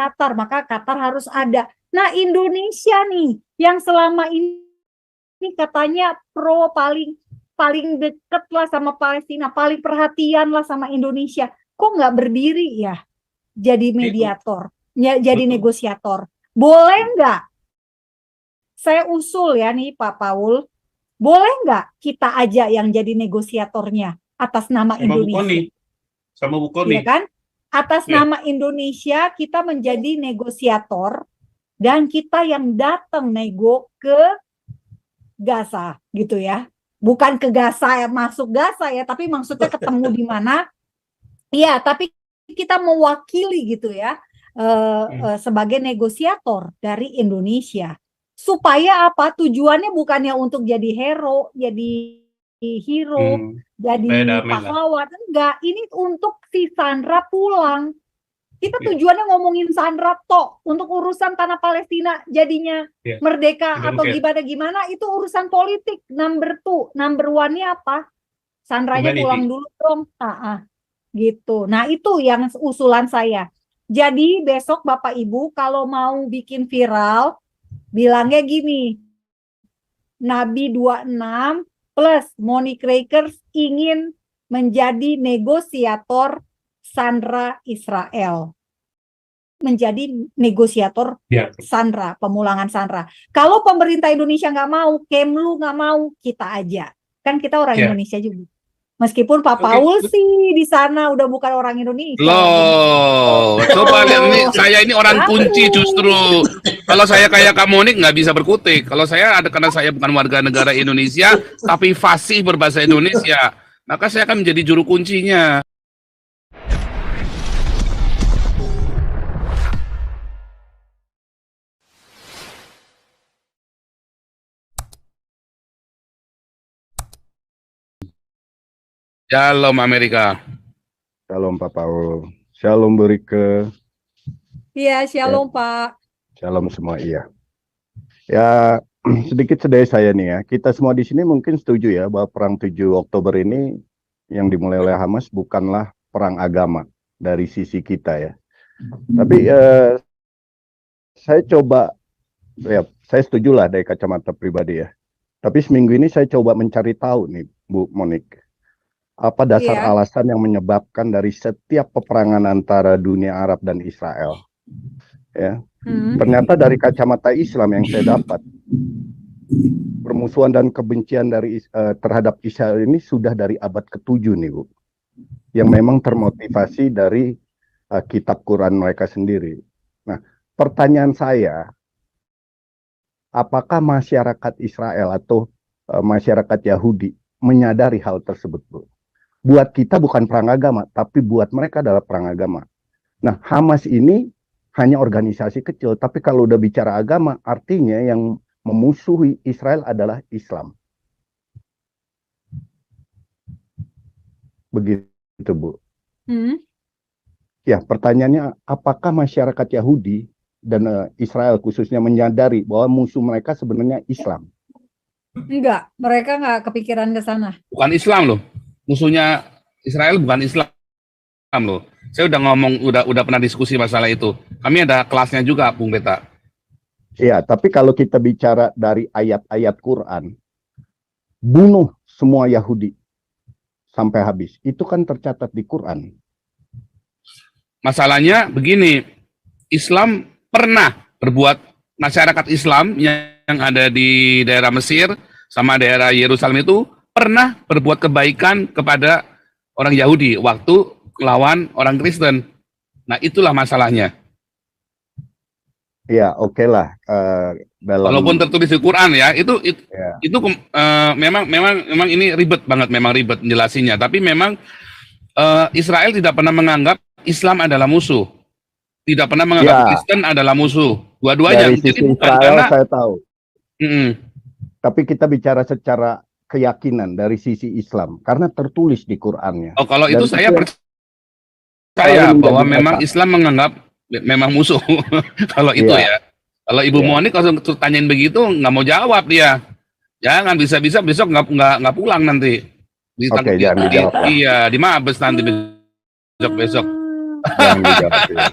Qatar, maka Qatar harus ada. Nah, Indonesia nih yang selama ini katanya paling deket lah sama Palestina, paling perhatian lah sama Indonesia. Kok nggak berdiri ya jadi mediator, jadi negosiator? Boleh nggak? Saya usul ya nih Pak Paul, boleh nggak kita aja yang jadi negosiatornya atas nama Indonesia? Sama Bu Koni. Iya kan? Atas nama Indonesia kita menjadi negosiator dan kita yang datang nego ke Gaza gitu ya. Bukan ke Gaza, masuk Gaza ya, tapi maksudnya ketemu di mana? Iya, tapi kita mewakili gitu ya sebagai negosiator dari Indonesia. Supaya apa? Tujuannya bukannya untuk jadi hero, jadi jadi pahlawan, enggak. Ini untuk si Sandra pulang. Kita tujuannya ngomongin Sandra tok, untuk urusan tanah Palestina jadinya merdeka atau gimana itu urusan politik. Number one-nya apa? Sandranya pulang dulu dong. Gitu. Nah, itu yang usulan saya. Jadi besok Bapak Ibu kalau mau bikin viral, bilangnya gini, Nabi 26 plus Monique Rakers ingin menjadi negosiator Sandra Israel. Menjadi negosiator Sandra, pemulangan Sandra. Kalau pemerintah Indonesia nggak mau, Kemlu nggak mau, kita aja. Kan kita orang Indonesia juga. Meskipun Pak Paul sih di sana udah bukan orang Indonesia. Loh, coba lihat nih, saya ini orang kunci justru. Kalau saya kayak Kak Monique nggak bisa berkutik. Kalau saya karena saya bukan warga negara Indonesia, tapi fasih berbahasa Indonesia, maka saya akan menjadi juru kuncinya. Shalom Amerika. Shalom Pak Paul. Shalom Bu Rike. Iya, shalom Pak. Shalom semua, iya. Ya, sedikit sedih saya nih ya. Kita semua di sini mungkin setuju ya bahwa perang 7 Oktober ini yang dimulai oleh Hamas bukanlah perang agama dari sisi kita ya. Tapi saya coba, ya saya setuju lah dari kacamata pribadi ya. Tapi seminggu ini saya coba mencari tahu nih Bu Monique. Apa dasar alasan yang menyebabkan dari setiap peperangan antara dunia Arab dan Israel? Ya, ternyata dari kacamata Islam yang saya dapat, permusuhan dan kebencian dari terhadap Israel ini sudah dari abad ke-7 nih Bu, yang memang termotivasi dari kitab Quran mereka sendiri. Nah, pertanyaan saya, apakah masyarakat Israel atau masyarakat Yahudi menyadari hal tersebut Bu? Buat kita bukan perang agama, tapi buat mereka adalah perang agama. Nah, Hamas ini hanya organisasi kecil, tapi kalau udah bicara agama, artinya yang memusuhi Israel adalah Islam. Begitu, Bu. Ya, pertanyaannya, apakah masyarakat Yahudi dan Israel khususnya menyadari bahwa musuh mereka sebenarnya Islam? Enggak, mereka nggak kepikiran ke sana. Bukan Islam loh. Musuhnya Israel bukan Islam loh. Saya udah ngomong, udah pernah diskusi masalah itu. Kami ada kelasnya juga, Bung Beta. Iya, tapi kalau kita bicara dari ayat-ayat Quran, bunuh semua Yahudi sampai habis. Itu kan tercatat di Quran. Masalahnya begini, Islam pernah berbuat, masyarakat Islam yang ada di daerah Mesir sama daerah Yerusalem itu pernah berbuat kebaikan kepada orang Yahudi waktu lawan orang Kristen. Nah, itulah masalahnya. Ya, oke lah. Walaupun tertulis di Quran ya, itu memang ini ribet banget, memang ribet menjelasinya. Tapi memang Israel tidak pernah menganggap Islam adalah musuh, tidak pernah menganggap Kristen adalah musuh. Dua-duanya. Dari sisi Israel karena, saya tahu. Tapi kita bicara secara keyakinan dari sisi Islam karena tertulis di Qurannya. Oh, kalau itu saya percaya bahwa memang Islam menganggap memang musuh. Kalau itu ya. Kalau Ibu Monique kalau tanyain begitu nggak mau jawab dia. Jangan bisa-bisa besok nggak pulang nanti. Oke, jangan dijawab. Iya, di Mabes nanti besok. Jangan dijawab. Ya.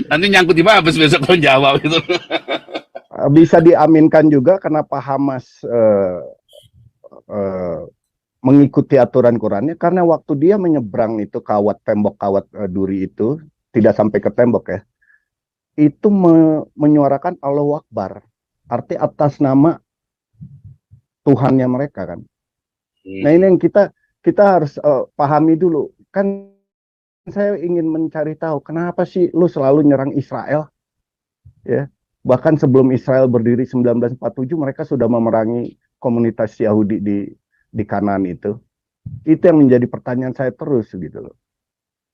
Nanti nyangkut di Mabes besok kalau jawab itu. Bisa diaminkan juga kenapa Hamas mengikuti aturan Qurannya, karena waktu dia menyeberang itu tembok kawat duri itu tidak sampai ke tembok ya, itu menyuarakan Allahu Akbar, arti atas nama Tuhannya mereka kan. Nah ini yang kita harus pahami dulu. Kan saya ingin mencari tahu kenapa sih lu selalu nyerang Israel, ya. Bahkan sebelum Israel berdiri 1947 mereka sudah memerangi komunitas Yahudi di Kanaan itu. Itu yang menjadi pertanyaan saya terus gitu loh.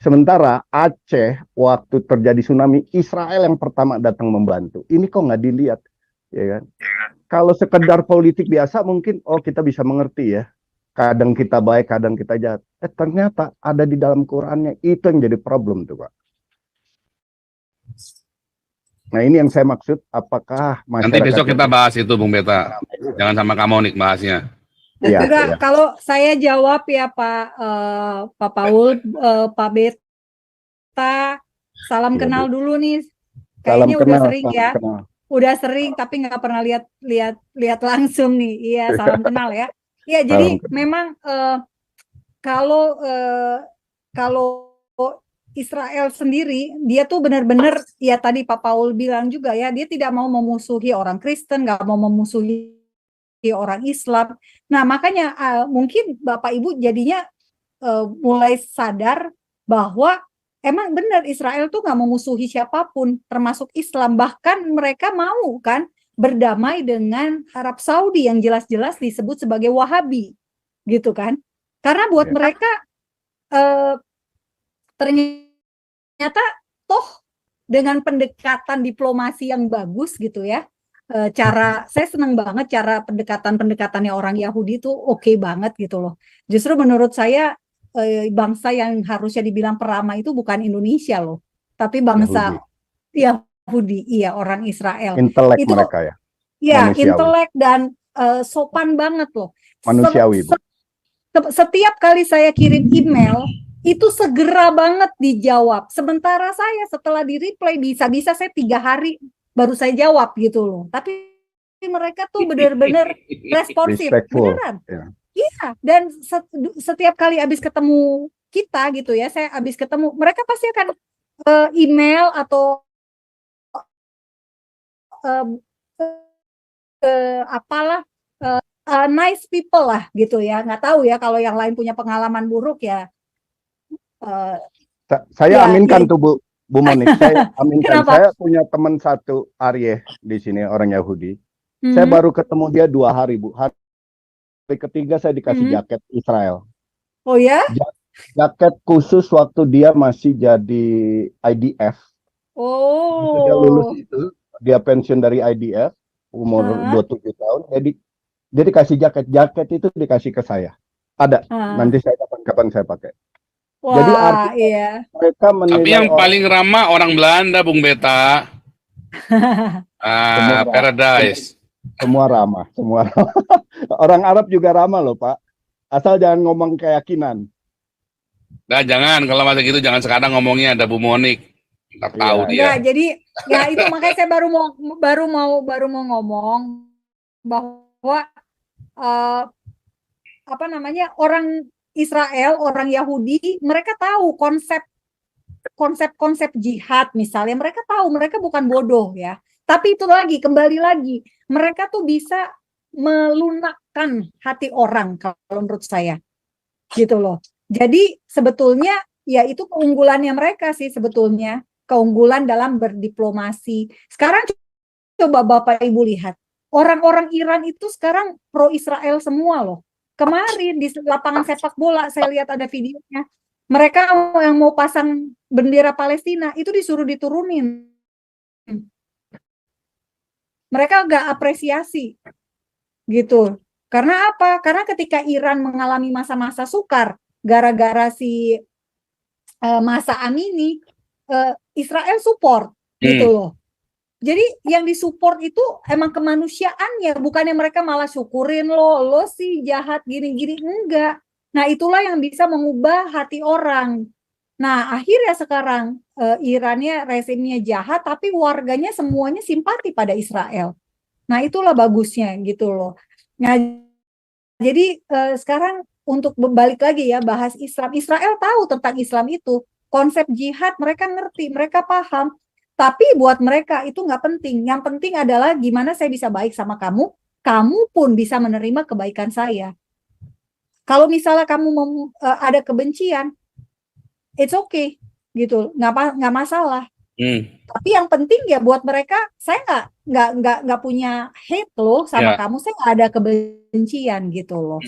Sementara Aceh waktu terjadi tsunami, Israel yang pertama datang membantu. Ini kok nggak dilihat, ya kan? Kalau sekedar politik biasa mungkin kita bisa mengerti ya. Kadang kita baik, kadang kita jahat. Ternyata ada di dalam Qurannya, itu yang jadi problem tuh Pak. Nah ini yang saya maksud, apakah masyarakat... Nanti besok kita bahas itu Bung Beta. Jangan sama kamu nih bahasnya. Ya, enggak, kalau saya jawab ya Pak Paul, Pak Beta, salam kenal dulu nih. Kayaknya udah sering ya. Udah sering tapi nggak pernah lihat langsung nih. Iya, salam kenal ya. Iya, jadi memang kalau Israel sendiri, dia tuh benar-benar, ya tadi Pak Paul bilang juga ya, dia tidak mau memusuhi orang Kristen, nggak mau memusuhi orang Islam. Nah makanya mungkin Bapak Ibu jadinya mulai sadar bahwa emang benar Israel tuh nggak memusuhi siapapun, termasuk Islam. Bahkan mereka mau kan berdamai dengan Arab Saudi yang jelas-jelas disebut sebagai Wahabi, gitu kan? Karena buat mereka ternyata toh dengan pendekatan diplomasi yang bagus gitu ya, saya senang banget cara pendekatannya orang Yahudi itu oke banget gitu loh. Justru menurut saya bangsa yang harusnya dibilang peramah itu bukan Indonesia loh, tapi bangsa Yahudi, iya orang Israel. Intelek itu, mereka ya. Iya, intelek dan sopan banget loh. Manusiawi. Setiap kali saya kirim email itu segera banget dijawab. Sementara saya setelah di reply bisa-bisa saya 3 hari baru saya jawab gitu loh. Tapi mereka tuh benar-benar responsif, beneran. Iya, dan setiap kali habis ketemu kita gitu ya, saya habis ketemu, mereka pasti akan email atau apalah, nice people lah gitu ya. Nggak tahu ya kalau yang lain punya pengalaman buruk ya. Saya aminkan tuh Bu Monik, saya aminkan. Saya punya teman satu Arye di sini, orang Yahudi. Saya baru ketemu dia 2 hari Bu. Hari ketiga saya dikasih jaket Israel. Oh ya? Jaket khusus waktu dia masih jadi IDF. Oh. Dia lulus itu, dia pensiun dari IDF umur 27 tahun. Jadi dia dikasih jaket itu dikasih ke saya. Ada. Nanti saya kapan saya pakai. Wah, jadi artinya mereka menilai. Tapi yang paling ramah orang Belanda, Bung Beta. Paradise. Semua ramah. Orang Arab juga ramah loh Pak. Asal jangan ngomong keyakinan. Nah, jangan, kalau masa gitu jangan sekarang ngomongnya ada Bu Monik. Nggak tahu dia. Ya, jadi ya itu makanya saya baru mau ngomong bahwa orang Israel, orang Yahudi, mereka tahu konsep jihad misalnya, mereka tahu, mereka bukan bodoh ya. Tapi itu kembali lagi, mereka tuh bisa melunakkan hati orang kalau menurut saya. Gitu loh. Jadi sebetulnya ya itu keunggulannya mereka sih sebetulnya, keunggulan dalam berdiplomasi. Sekarang coba Bapak Ibu lihat, orang-orang Iran itu sekarang pro Israel semua loh. Kemarin di lapangan sepak bola saya lihat ada videonya. Mereka yang mau pasang bendera Palestina itu disuruh diturunin. Mereka nggak apresiasi gitu. Karena apa? Karena ketika Iran mengalami masa-masa sukar gara-gara si Masa Amini, Israel support gitu loh. Jadi yang disupport itu emang kemanusiaannya, bukannya mereka malah syukurin lo sih jahat gini-gini, enggak. Nah itulah yang bisa mengubah hati orang Nah, akhirnya sekarang Irannya rezimnya jahat, tapi warganya semuanya simpati pada Israel. Nah, itulah bagusnya gitu loh. Nah, jadi sekarang untuk balik lagi ya bahas Islam. Israel tahu tentang Islam itu. Konsep jihad mereka ngerti, mereka paham. Tapi buat mereka itu nggak penting. Yang penting adalah gimana saya bisa baik sama kamu, kamu pun bisa menerima kebaikan saya. Kalau misalnya kamu ada kebencian, it's okay gitu, nggak masalah. Tapi yang penting ya buat mereka, saya nggak punya hate loh sama kamu, saya nggak ada kebencian gitu loh.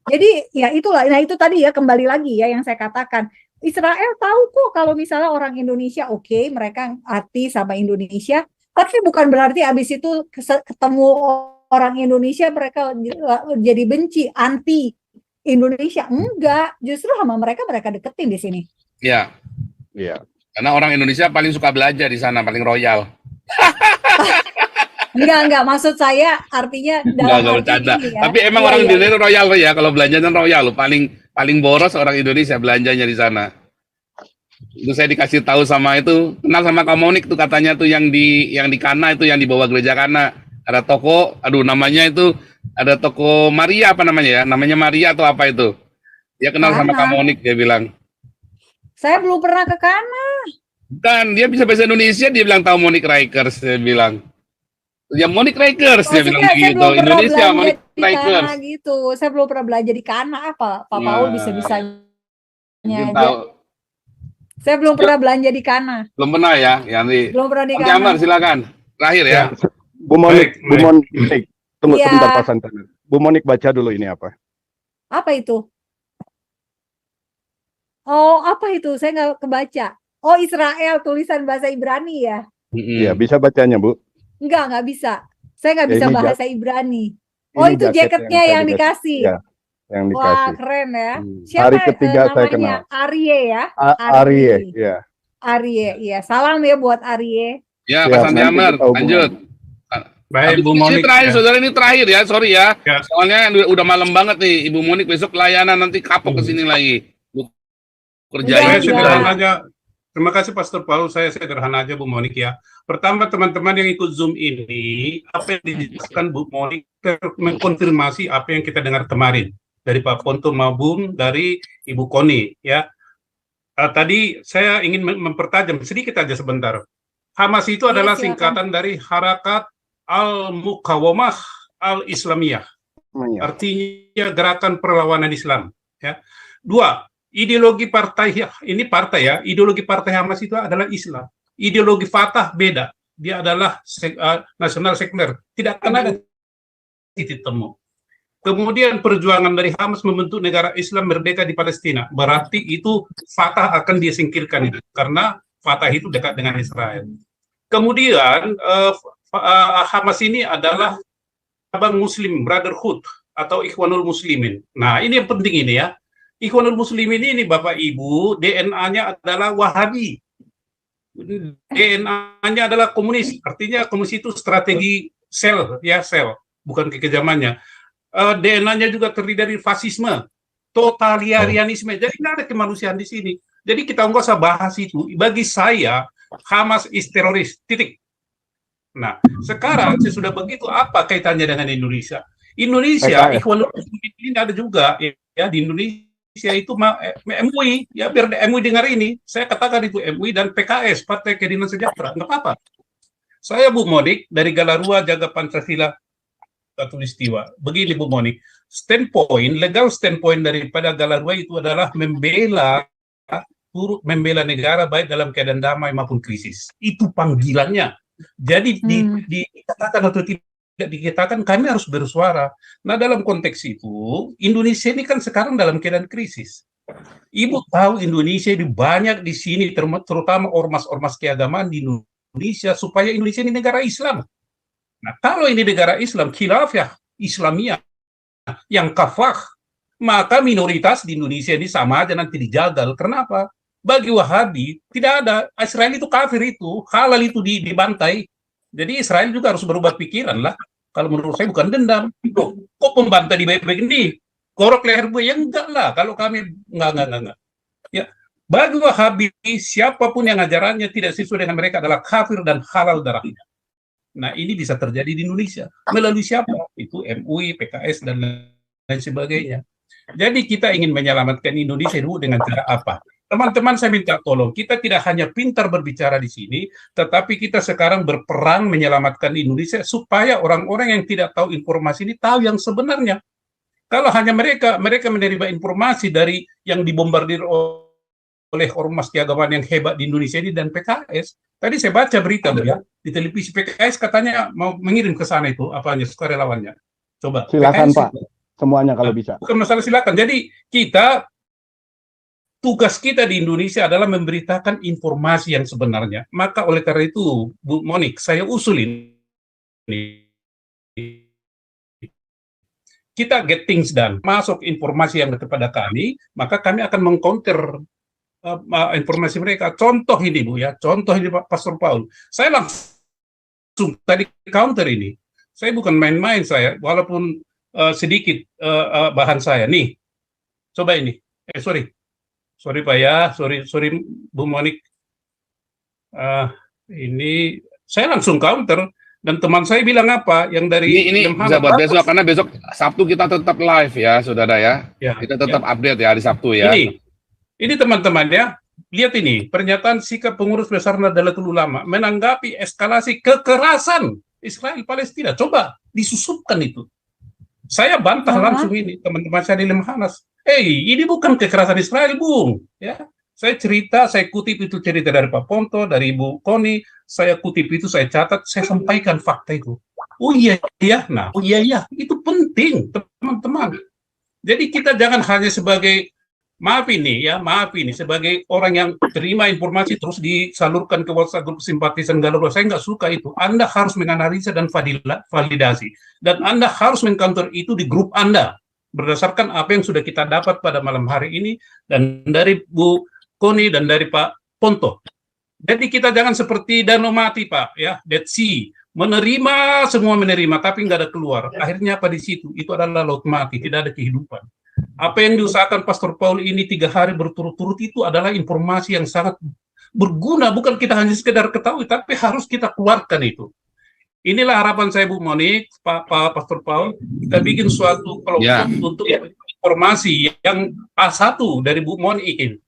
Jadi ya itulah, nah itu tadi ya kembali lagi ya yang saya katakan, Israel tahu kok kalau misalnya orang Indonesia oke, mereka hati sama Indonesia, tapi bukan berarti abis itu ketemu orang Indonesia mereka jadi benci, anti Indonesia. Enggak, justru sama mereka deketin di sini. Ya, Iya. karena orang Indonesia paling suka belanja di sana, paling royal. Enggak, maksud saya artinya dalam Enggak arti bercanda. ini ya. Tapi emang orang Indonesia royal loh ya, kalau belanjanya royal loh, paling boros orang Indonesia belanjanya di sana. Itu saya dikasih tahu sama itu, kenal sama Kamonik tuh katanya tuh yang di Kana itu, yang di bawah gereja Kana. Ada toko, aduh namanya itu, ada toko Maria apa namanya ya? Namanya Maria atau apa itu? Dia kenal sama Kamonik, dia bilang. Saya belum pernah ke Kana. Bukan, dia bisa bahasa Indonesia, dia bilang tahu Monique Rikers, dia bilang. Ya Monique Rikers, dia bilang gitu. Indonesia Monique Rikers. Gitu. Saya belum pernah belanja di Kana apa. Pak Paul bisa-bisanya aja. Saya belum pernah belanja di Kana. Belum pernah ya, Yanti. Belum pernah di Kana. Amar, silakan. Terakhir ya. Bu Monique, tunggu sebentar Pak Santan. Bu Monique baca dulu ini apa? Apa itu? Oh, apa itu? Saya nggak kebaca. Oh, Israel, tulisan bahasa Ibrani ya? Iya, bisa bacanya, Bu? Nggak bisa. Saya nggak bisa bahasa Ibrani. Oh, itu jaketnya yang dikasih. Ya, yang dikasih. Wah, keren ya. Siapa hari ketiga saya kenal. Arye ya? Arye, ya. Arye, iya. Salam ya buat Arye. Ya, Pak Santi Amar, lanjut. Baik, Bu Monique. Ini terakhir, saudara, ini terakhir ya, sorry ya. Soalnya udah malam banget nih, Ibu Monique besok layanan nanti kapok ke sini lagi. Saya sederhana aja. Terima kasih Pastor Paul, saya sederhana aja Bu Monique ya. Pertama teman-teman yang ikut Zoom ini, apa yang dijelaskan Bu Monique mengkonfirmasi apa yang kita dengar kemarin dari Pak Ponto Mabum, dari Ibu Koni ya. Tadi saya ingin mempertajam sedikit aja sebentar. Hamas itu adalah singkatan dari Harakat Al-Muqawamah Al-Islamiyah. Artinya gerakan perlawanan Islam ya. Dua, ideologi partai ini partai ya, ideologi partai Hamas itu adalah Islam. Ideologi Fatah beda, dia adalah nasional sekuler, tidak akan ada titik temu. Kemudian perjuangan dari Hamas membentuk negara Islam merdeka di Palestina, berarti itu Fatah akan disingkirkan itu, karena Fatah itu dekat dengan Israel. Kemudian Hamas ini adalah cabang Muslim Brotherhood atau Ikhwanul Muslimin. Nah ini yang penting ini ya. Ikhwanul Muslimin ini Bapak Ibu, DNA-nya adalah Wahabi. DNA-nya adalah komunis. Artinya komunis itu strategi sel, ya sel, bukan kekejamannya. DNA-nya juga terdiri dari fasisme, totalitarianisme. Jadi tidak ada kemanusiaan di sini. Jadi kita nggak usah bahas itu. Bagi saya, Hamas is teroris. Titik. Nah, sekarang sesudah begitu apa kaitannya dengan Indonesia? Indonesia, Ikhwanul Muslimin ini ada juga ya di Indonesia itu MUI, ya biar MUI dengar ini, saya katakan itu MUI dan PKS, Partai Keadilan Sejahtera, nggak apa-apa. Saya Bu Monique dari Galarua Jaga Pancasila Katulistiwa. Begini Bu Monique, legal standpoint daripada Galarua itu adalah membela negara baik dalam keadaan damai maupun krisis. Itu panggilannya. Jadi dikatakan atau tidak dikatakan kami harus bersuara. Nah dalam konteks itu Indonesia ini kan sekarang dalam keadaan krisis. Ibu tahu Indonesia ini banyak di sini terutama ormas-ormas keagamaan di Indonesia supaya Indonesia ini negara Islam. Nah kalau ini negara Islam khilafah Islamiyah yang kafah, maka minoritas di Indonesia ini sama aja nanti dijagal. Kenapa? Bagi Wahabi tidak ada, Israel itu kafir, itu halal, itu dibantai. Jadi Israel juga harus berubah pikiran lah. Kalau menurut saya bukan dendam. Kok pembantai di baik-baik ini? Korok leher gue, ya enggak lah. Kalau kami enggak. Ya, Bagi Wahabi, siapapun yang ajarannya tidak sesuai dengan mereka adalah kafir dan halal darahnya. Nah, ini bisa terjadi di Indonesia. Melalui siapa? Itu MUI, PKS, dan lain sebagainya. Jadi kita ingin menyelamatkan Indonesia dulu dengan cara apa? Teman-teman, saya minta tolong, kita tidak hanya pintar berbicara di sini, tetapi kita sekarang berperang menyelamatkan Indonesia supaya orang-orang yang tidak tahu informasi ini tahu yang sebenarnya. Kalau hanya mereka menerima informasi dari yang dibombardir oleh ormas keagamaan yang hebat di Indonesia ini dan PKS. Tadi saya baca berita ya di televisi, PKS katanya mau mengirim ke sana itu apanya sukarelawannya. Coba. Silakan PKS Pak, semuanya kalau bisa. Bukan masalah silakan. Jadi tugas kita di Indonesia adalah memberitakan informasi yang sebenarnya. Maka oleh karena itu, Bu Monik, saya usulin ini. Kita get things done. Masuk informasi yang kepada kami, maka kami akan mengcounter informasi mereka. Contoh ini Bu ya, contoh ini Pak Pastor Paul. Saya langsung tadi counter ini. Saya bukan main-main saya, walaupun sedikit bahan saya. Nih, coba ini. Sorry Pak ya, sorry Bu Monik. Ini saya langsung counter. Dan teman saya bilang apa? Yang dari ini bisa buat besok, karena besok Sabtu kita tetap live ya, saudara ya. Kita tetap update ya hari Sabtu ya. Ini teman-teman ya, lihat ini pernyataan sikap pengurus besar Nahdlatul Ulama menanggapi eskalasi kekerasan Israel Palestina. Coba disusupkan itu. Saya bantah langsung ini teman-teman saya di Lemhanas. Ini bukan kekerasan Israel, Bung. Ya, saya kutip itu cerita dari Pak Ponto, dari Ibu Koni. Saya kutip itu, saya catat, saya sampaikan fakta itu. Oh iya, itu penting, teman-teman. Jadi kita jangan hanya sebagai maaf ini sebagai orang yang terima informasi terus disalurkan ke WhatsApp grup simpatisan Garuda. Saya nggak suka itu. Anda harus menganalisa dan validasi, dan Anda harus mengcounter itu di grup Anda berdasarkan apa yang sudah kita dapat pada malam hari ini dan dari Bu Koni dan dari Pak Ponto. Jadi kita jangan seperti danau mati Pak ya, Dead Sea, semua menerima tapi nggak ada keluar. Akhirnya apa di situ? Itu adalah laut mati, tidak ada kehidupan. Apa yang diusahakan Pastor Paul ini 3 hari berturut-turut itu adalah informasi yang sangat berguna, bukan kita hanya sekedar ketahui, tapi harus kita keluarkan itu. Inilah harapan saya Bu Monik, Pak Pastor Paul, kita bikin suatu kelompok untuk informasi yang A1 dari Bu Monik,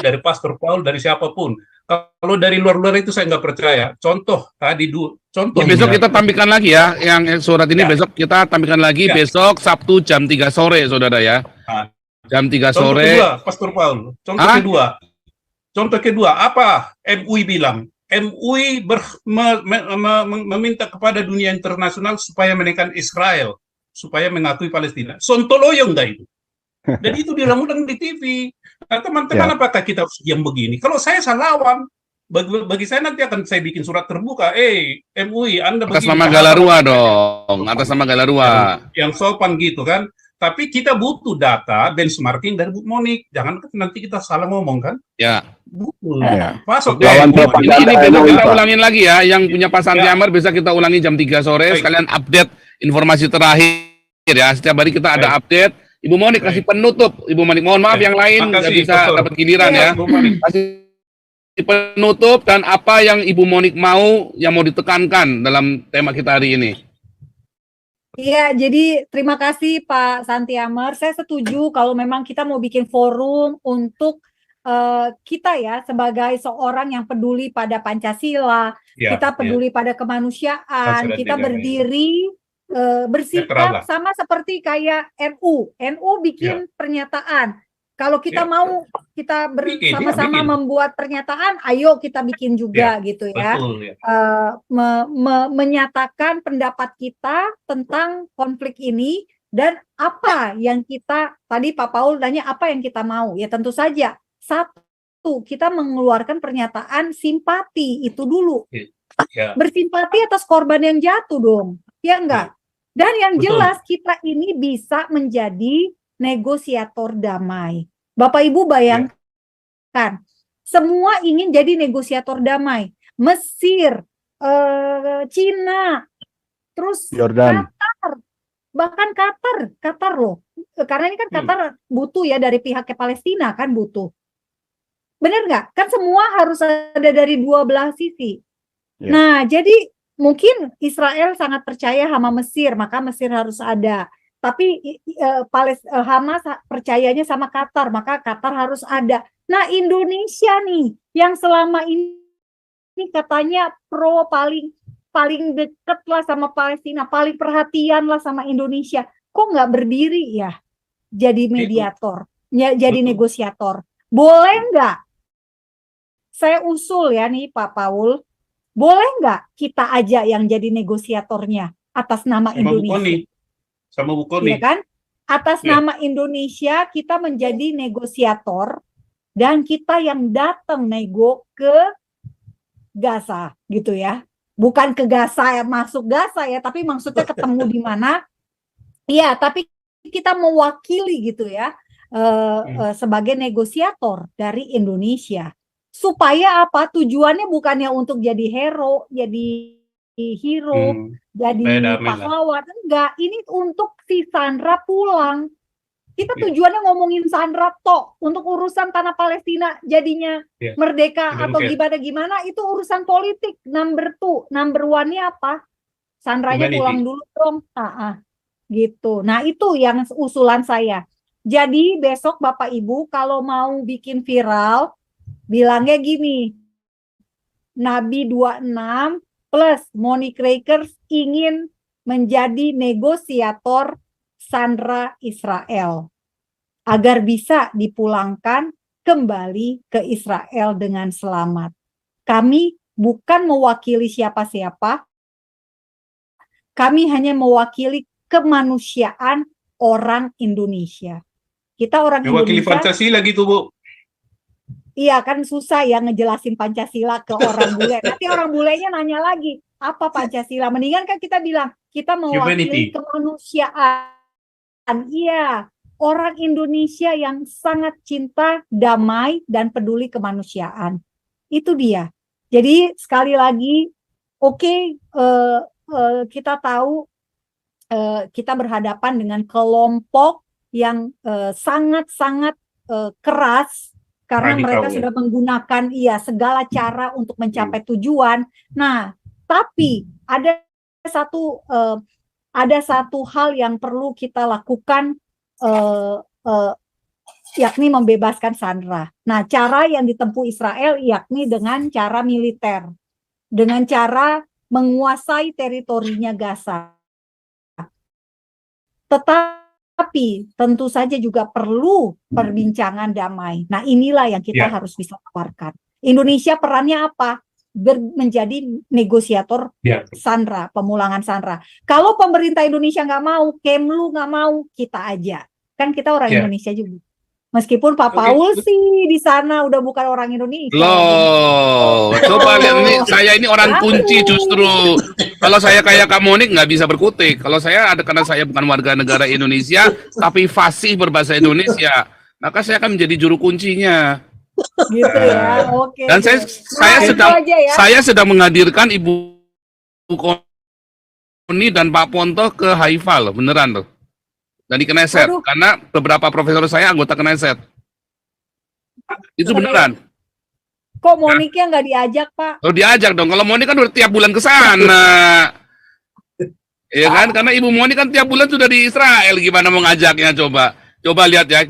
dari Pastor Paul, dari siapapun. Kalau dari luar-luar itu saya nggak percaya. Contoh besok kita tampilkan lagi ya, yang surat ini besok kita tampilkan lagi besok Sabtu jam 3 sore, saudara ya. Jam 3 sore. Contoh kedua, Pastor Paul. Contoh kedua, apa MUI bilang? MUI meminta kepada dunia internasional supaya menekan Israel, supaya mengakui Palestina. Sontoloyo enggak itu? Dan itu diulang-ulang di TV. Nah, teman-teman, apakah kita harus diam begini? Kalau saya lawan, bagi saya nanti akan saya bikin surat terbuka. MUI, Anda atas nama Galarua dong, atas nama Galarua. Yang sopan gitu kan. Tapi kita butuh data benchmarking dari Bu Monik. Jangan nanti kita salah ngomong kan? Ya. Masuk. Ini besok kita ulangin lagi ya. Yang punya Pak Santi Amar bisa kita ulangi jam 3 sore. Sekalian update informasi terakhir ya. Setiap hari kita ada update. Ibu Monik kasih penutup. Ibu Monik, mohon maaf yang lain nggak bisa dapat giliran ya. Kasih penutup dan apa yang Ibu Monik yang mau ditekankan dalam tema kita hari ini. Iya, jadi terima kasih Pak Santi Amar. Saya setuju kalau memang kita mau bikin forum untuk kita ya sebagai seorang yang peduli pada Pancasila, kita peduli pada kemanusiaan, kita berdiri bersikap sama seperti kayak NU bikin pernyataan. Kalau kita mau kita bersama-sama membuat pernyataan, ayo kita bikin juga gitu ya. Menyatakan pendapat kita tentang konflik ini dan apa yang kita tadi Pak Paul tanya apa yang kita mau. Ya tentu saja satu, kita mengeluarkan pernyataan simpati itu dulu. Bersimpati atas korban yang jatuh dong. Ya enggak? Dan yang jelas kita ini bisa menjadi negosiator damai. Bapak Ibu bayangkan, semua ingin jadi negosiator damai. Mesir, Cina, terus Jordan, Qatar, bahkan Qatar loh. Karena ini kan Qatar butuh ya dari pihak Palestina kan butuh. Bener nggak? Kan semua harus ada dari dua belah sisi. Ya. Nah, jadi mungkin Israel sangat percaya sama Mesir, maka Mesir harus ada. Tapi Hamas percayanya sama Qatar, maka Qatar harus ada. Nah, Indonesia nih yang selama ini katanya paling deket lah sama Palestina, paling perhatian lah sama Indonesia. Kok nggak berdiri ya jadi mediator, jadi negosiator? Boleh nggak? Saya usul ya nih Pak Paul, boleh nggak kita aja yang jadi negosiatornya atas nama Indonesia? Sama Bu Koni. Iya kan? Atas nama Indonesia kita menjadi negosiator dan kita yang datang nego ke Gaza gitu ya. Bukan ke Gaza, masuk Gaza ya, tapi maksudnya ketemu di mana? Iya, tapi kita mewakili gitu ya, sebagai negosiator dari Indonesia. Supaya apa? Tujuannya bukannya untuk jadi hero, jadi jadi pahlawan. Enggak, ini untuk si Sandra pulang. Kita tujuannya ngomongin Sandra tok, untuk urusan tanah Palestina jadinya merdeka atau gimana itu urusan politik. Number one-nya apa? Sandranya pulang dulu dong. Gitu. Nah, itu yang usulan saya. Jadi besok Bapak Ibu kalau mau bikin viral, bilangnya gini, Nabi 26 plus Monique Rakers ingin menjadi negosiator Sandra Israel agar bisa dipulangkan kembali ke Israel dengan selamat. Kami bukan mewakili siapa-siapa, kami hanya mewakili kemanusiaan orang Indonesia. Kita orang mewakili Indonesia. Pancasila gitu, Bu. Iya kan susah ya ngejelasin Pancasila ke orang bule. Nanti orang bulenya nanya lagi, apa Pancasila? Mendingan kan kita bilang, kita mewakili kemanusiaan. Iya, orang Indonesia yang sangat cinta, damai, dan peduli kemanusiaan. Itu dia. Jadi sekali lagi, kita tahu kita berhadapan dengan kelompok yang sangat-sangat keras, karena mereka sudah menggunakan segala cara untuk mencapai tujuan. Nah, tapi ada satu hal yang perlu kita lakukan, yakni membebaskan Sandra. Nah, cara yang ditempuh Israel yakni dengan cara militer, dengan cara menguasai teritorinya Gaza. Tetapi tentu saja juga perlu perbincangan damai. Nah, inilah yang kita harus bisa tawarkan. Indonesia perannya apa? Menjadi negosiator Sandra, pemulangan Sandra. Kalau pemerintah Indonesia nggak mau, Kemlu nggak mau, kita aja. Kan kita orang Indonesia juga. Meskipun Pak Paul sih di sana udah bukan orang Indonesia. Loh, coba lihat nih, saya ini orang kunci justru. Kalau saya kayak Kak Monique nggak bisa berkutik. Kalau saya karena saya bukan warga negara Indonesia, tapi fasih berbahasa Indonesia, maka saya akan menjadi juru kuncinya. Gitu ya, oke. Dan saya sedang menghadirkan Ibu Koni dan Pak Ponto ke Haifa loh, beneran loh. Dan di Knesset, karena beberapa profesor saya anggota Knesset. Itu beneran. Kok Monique-nya nggak diajak, Pak? Oh, diajak dong. Kalau Monique kan udah tiap bulan ke sana. Iya kan? Karena Ibu Monique kan tiap bulan sudah di Israel. Gimana mau ngajaknya coba? Coba lihat ya.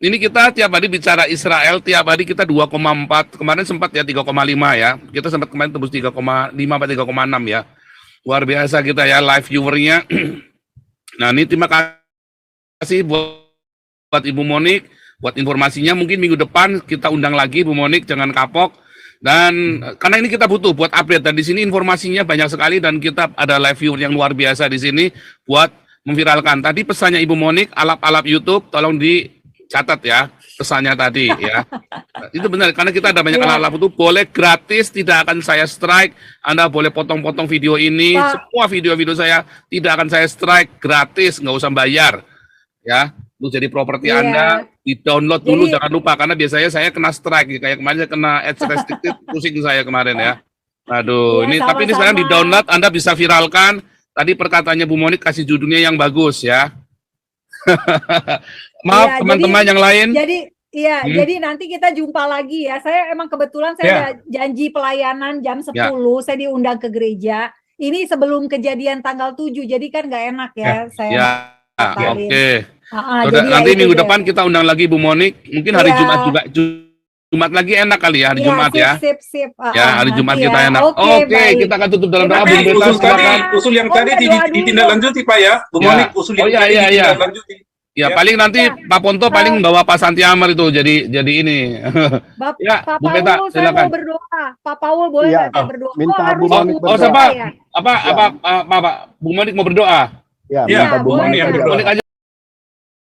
Ini kita tiap hari bicara Israel, tiap hari kita 2,4. Kemarin sempat ya 3,5 ya. Kita sempat kemarin tembus 3,5 atau 3,6 ya. Luar biasa kita ya live viewernya. Nah, ini terima kasih buat Ibu Monique, buat informasinya. Mungkin minggu depan kita undang lagi Bu Monique, jangan kapok. Dan karena ini kita butuh buat update, dan di sini informasinya banyak sekali, dan kita ada live viewer yang luar biasa di sini buat memviralkan. Tadi pesannya Ibu Monique, alap-alap YouTube tolong dicatat ya pesannya tadi ya. Itu benar, karena kita ada banyak alap-alap itu boleh gratis, tidak akan saya strike. Anda boleh potong-potong video ini, semua video-video saya tidak akan saya strike, gratis, nggak usah bayar. Ya, untuk jadi properti Anda, di-download dulu, jangan lupa, karena biasanya saya kena strike, kayak kemarin saya kena ads restricted, pusing saya kemarin ya. Aduh, ini tapi ini sekarang di-download, Anda bisa viralkan. Tadi perkataannya Bu Monique, kasih judulnya yang bagus ya. Maaf teman-teman yang lain. Iya, jadi nanti kita jumpa lagi ya. Saya emang kebetulan saya ada janji pelayanan jam 10, saya diundang ke gereja. Ini sebelum kejadian tanggal 7, jadi kan nggak enak ya. Saya oke. jadi Nanti minggu deh. depan kita undang lagi Bu Monik. Mungkin hari Jumat juga. Jumat lagi enak kali ya, hari Jumat ya. Sip. Hari Jumat kita enak. Oke, kita akan tutup dalam doa. Tapi usul yang tadi ditindaklanjuti Pak ya, Bu Monik, usul yang tadi ditindaklanjuti. Ya, paling nanti Pak Ponto paling bawa Pak Santi Amar itu jadi ini. Ya, Pak Bu Peta, Paul, saya silakan. mau berdoa. Pak Paul boleh nggak saya berdoa? Minta Bu harus Monik berdoa. Siapa? Apa Bu Monik mau berdoa? Ya, Ya, minta Bu boleh, Monik ya. berdoa. Monik aja